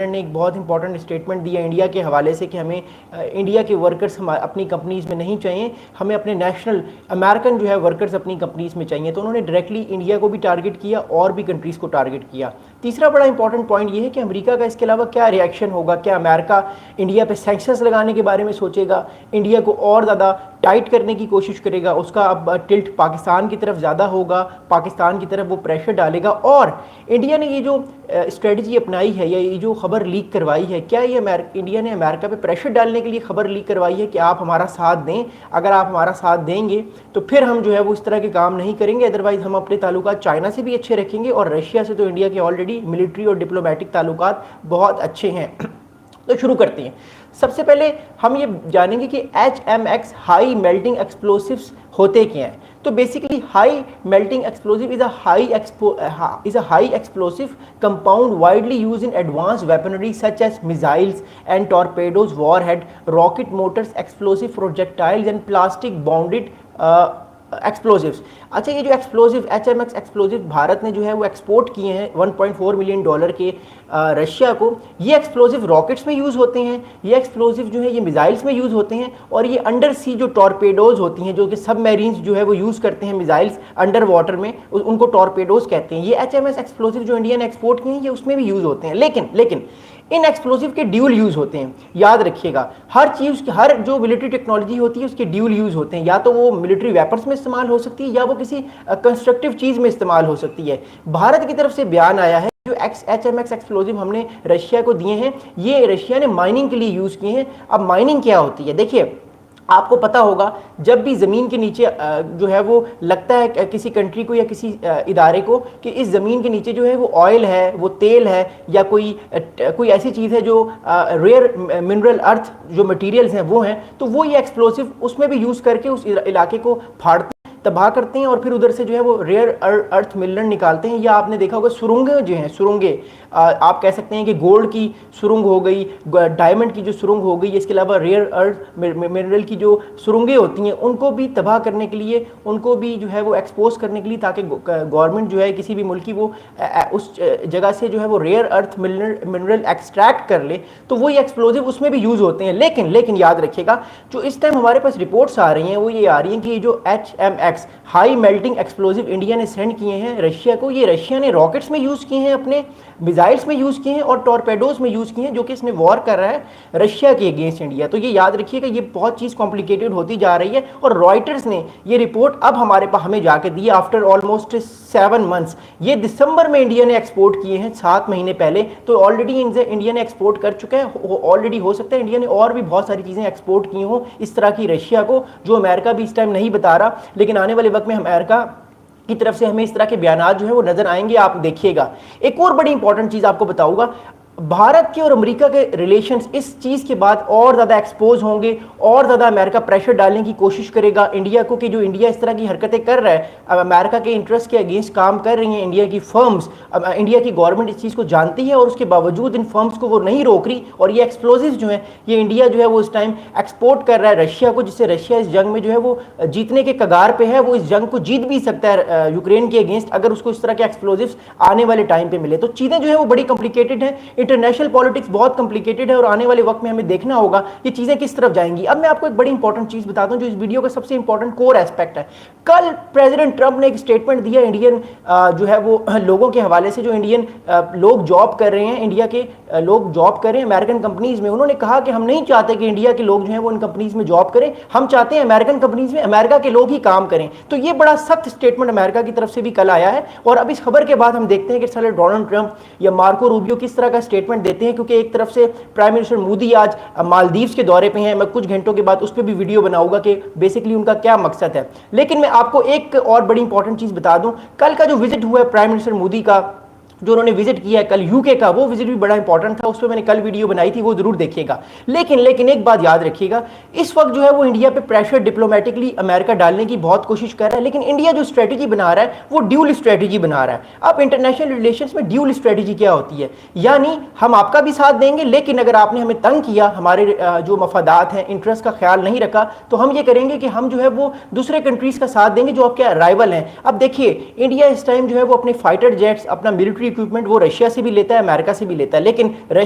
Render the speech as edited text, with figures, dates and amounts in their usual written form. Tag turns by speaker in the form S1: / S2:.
S1: ने एक बहुत इंपॉर्टेंट स्टेटमेंट दिया इंडिया के हवाले से कि हमें इंडिया के वर्कर्स हम अपनी कंपनीज़ में नहीं चाहिए, हमें अपने नेशनल अमेरिकन जो है वर्कर्स अपनी कंपनीज़ में चाहिए। तो उन्होंने डायरेक्टली इंडिया को भी टारगेट किया और भी कंट्रीज़ को टारगेट किया। तीसरा बड़ा इंपॉर्टेंट पॉइंट ये है कि अमेरिका का इसके अलावा क्या रिएक्शन होगा, क्या अमेरिका इंडिया पे सैंक्शंस लगाने के बारे में सोचेगा, इंडिया को और ज़्यादा टाइट करने की कोशिश करेगा, उसका अब टिल्ट पाकिस्तान की तरफ ज़्यादा होगा, पाकिस्तान की तरफ वो प्रेशर डालेगा। और इंडिया ने ये जो स्ट्रेटजी अपनाई है या ये जो खबर लीक करवाई है, क्या ये इंडिया ने अमेरिका पे प्रेशर डालने के लिए खबर लीक करवाई है कि आप हमारा साथ दें, अगर आप हमारा साथ देंगे तो फिर हम जो है वो इस तरह के काम नहीं करेंगे, अदरवाइज़ हम अपने ताल्लुकात चाइना से भी अच्छे रखेंगे और रशिया से तो इंडिया के ऑलरेडी मिलिट्री और डिप्लोमेटिक ताल्लुकात बहुत अच्छे हैं। तो शुरू करते हैं। सबसे पहले हम ये जानेंगे कि HMX हाई मेल्टिंग एक्सप्लोसिव्स होते क्या हैं। तो basically high melting explosive is a high explosive compound widely use in advance weaponry such as missiles and torpedoes, warhead, rocket motors, explosive projectiles and plastic bounded explosives. अच्छा, ये जो explosive HMX explosive Bharat ने जो है वो export किए हैं $1.4 million के रशिया को। ये एक्सप्लोसिव रॉकेट्स में यूज़ होते हैं, ये एक्सप्लोसिव जो है ये मिसाइल्स में यूज़ होते हैं, और ये अंडर सी जो टॉर्पेडोज होती हैं, जो कि सबमरीन्स जो है वो यूज़ करते हैं मिसाइल्स अंडर वाटर में, उनको टॉर्पेडोज कहते हैं। ये HMS एक्सप्लोसिव जो इंडिया ने एक्सपोर्ट किए हैं ये उसमें भी यूज़ होते हैं। लेकिन इन एक्सप्लोसिव के ड्यूल यूज़ होते हैं। याद रखिएगा, हर चीज़, हर जो मिलिट्री टेक्नोलॉजी होती है उसके ड्यूल यूज़ होते हैं। या तो वो मिलिट्री वेपन्स में इस्तेमाल हो सकती है या वो किसी कंस्ट्रक्टिव चीज़ में इस्तेमाल हो सकती है। भारत की तरफ से बयान आया है जो HMX एक्सप्लोसिव हमने रशिया को दिए हैं, ये रशिया ने माइनिंग के लिए यूज़ किए हैं। अब माइनिंग क्या होती है, देखिए आपको पता होगा जब भी ज़मीन के नीचे जो है वो लगता है किसी कंट्री को या किसी इदारे को कि इस ज़मीन के नीचे जो है वो ऑयल है, वो तेल है, या कोई ऐसी चीज़ है जो रेयर मिनरल अर्थ जो मटेरियल्स हैं वो हैं, तो वो ये एक्सप्लोसिव उसमें भी यूज़ करके उस इलाके को फाड़ते हैं, तबाह करते हैं और फिर उधर से जो है वो रेयर अर्थ मिनरल निकालते हैं। या आपने देखा होगा सुरंगें जो हैं, सुरंगें आप कह सकते हैं कि गोल्ड की सुरंग हो गई, डायमंड की जो सुरंग हो गई, इसके अलावा रेयर अर्थ मिनरल की जो सुरंगें होती हैं उनको भी तबाह करने के लिए, उनको भी जो है वो एक्सपोज करने के लिए, ताकि गवर्नमेंट जो है किसी भी मुल्क की वो उस जगह से जो है वो रेयर अर्थ मिनरल एक्सट्रैक्ट कर ले, तो वो ये एक्सप्लोजिव उसमें भी यूज़ होते हैं। लेकिन याद रखिएगा, जो इस टाइम हमारे पास रिपोर्ट्स आ रही हैं वो ये आ रही हैं कि जो HMX high melting explosive India ने सेंड किए हैं रशिया को, ये रशिया ने रॉकेट्स में यूज़ किए हैं, अपने मिसाइल्स में यूज़ किए हैं और टॉर्पेडोज में यूज़ किए हैं, जो कि इसने वॉर कर रहा है रशिया के अगेंस्ट इंडिया। तो ये याद रखिएगा, ये बहुत चीज़ कॉम्प्लिकेटेड होती जा रही है। और रॉयटर्स ने ये रिपोर्ट अब हमारे पास हमें जाके दी आफ्टर ऑलमोस्ट 7 मंथ्स। ये दिसंबर में इंडिया ने एक्सपोर्ट किए हैं, 7 महीने पहले। तो ऑलरेडी इंडिया ने एक्सपोर्ट कर चुका है, ऑलरेडी हो सकता है इंडिया ने और भी बहुत सारी चीज़ें एक्सपोर्ट की हों इस तरह की रशिया को, जो अमेरिका भी इस टाइम नहीं बता रहा, लेकिन आने वाले वक्त में अमेरिका की तरफ से हमें इस तरह के बयान जो है वो नजर आएंगे, आप देखिएगा। एक और बड़ी इंपॉर्टेंट चीज आपको बताऊंगा, भारत के और अमेरिका के रिलेशंस इस चीज़ के बाद और ज़्यादा एक्सपोज होंगे, और ज़्यादा अमेरिका प्रेशर डालने की कोशिश करेगा इंडिया को कि जो इंडिया इस तरह की हरकतें कर रहा है, अब अमेरिका के इंटरेस्ट के अगेंस्ट काम कर रही हैं इंडिया की फर्म्स, अब इंडिया की गवर्नमेंट इस चीज़ को जानती है और उसके बावजूद इन फर्म्स को वो नहीं रोक रही, और ये एक्सप्लोजिव जो है ये इंडिया जो है वो इस टाइम एक्सपोर्ट कर रहा है रशिया को, जिससे रशिया इस जंग में जो है वो जीतने के कगार पर है, वो इस जंग को जीत भी सकता है यूक्रेन के अगेंस्ट, अगर उसको इस तरह के एक्सप्लोजिव्स आने वाले टाइम पर मिले। तो चीज़ें जो है वो बड़ी कॉम्प्लिकेटेड है, इंटरनेशनल पॉलिटिक्स बहुत कॉम्प्लिकेटेड है, और आने वाले वक्त में हमें देखना होगा ये चीजें किस तरफ जाएंगी। अब मैं आपको एक बड़ी इंपॉर्टेंट चीज बताता हूं जो इस वीडियो का सबसे इंपॉर्टेंट कोर एस्पेक्ट है। कल प्रेसिडेंट ट्रंप ने एक स्टेटमेंट दिया इंडियन जो है वो लोगों के हवाले से, जो इंडियन लोग जॉब कर रहे हैं, इंडिया के लोग जॉब कर रहे हैं अमेरिकन कंपनीज में। उन्होंने कहा कि हम नहीं चाहते कि इंडिया के लोग जो है वो इन कंपनीज में जॉब करें, हम चाहते हैं अमेरिकन कंपनीज में अमेरिका के लोग ही काम करें। तो ये बड़ा सख्त स्टेटमेंट अमेरिका की तरफ से भी कल आया है, और अब इस खबर के बाद हम देखते हैं कि साले डोनाल्ड ट्रंप या मार्को रूबियो किस तरह का स्टेटमेंट देते हैं, क्योंकि एक तरफ से प्राइम मिनिस्टर मोदी आज मालदीव्स के दौरे पे हैं, मैं कुछ घंटों के बाद उस पर भी वीडियो बनाऊंगा कि बेसिकली उनका क्या मकसद है। लेकिन मैं आपको एक और बड़ी इंपॉर्टेंट चीज बता दूं, कल का जो विजिट हुआ है प्राइम मिनिस्टर मोदी का, जो उन्होंने विजिट किया है कल यूके का, वो विजिट भी बड़ा इंपॉर्टेंट था, उस पर मैंने कल वीडियो बनाई थी, वो जरूर देखिएगा। लेकिन एक बात याद रखिएगा, इस वक्त जो है वो इंडिया पे प्रेशर डिप्लोमेटिकली अमेरिका डालने की बहुत कोशिश कर रहा है, लेकिन इंडिया जो स्ट्रेटेजी बना रहा है वो ड्यूल स्ट्रेटेजी बना रहा है। अब इंटरनेशनल रिलेशंस में ड्यूल स्ट्रेटेजी क्या होती है, यानी हम आपका भी साथ देंगे, लेकिन अगर आपने हमें तंग किया, हमारे जो मफादात हैं, इंटरेस्ट का ख्याल नहीं रखा, तो हम ये करेंगे कि हम जो है वो दूसरे कंट्रीज का साथ देंगे जो आपके राइवल हैं। अब देखिए, इंडिया इस टाइम जो है वो अपने फाइटर जेट्स, अपना मिलिट्री इक्विपमेंट वो रशिया से भी लेता है, अमेरिका से भी लेता है, लेकिन रशिया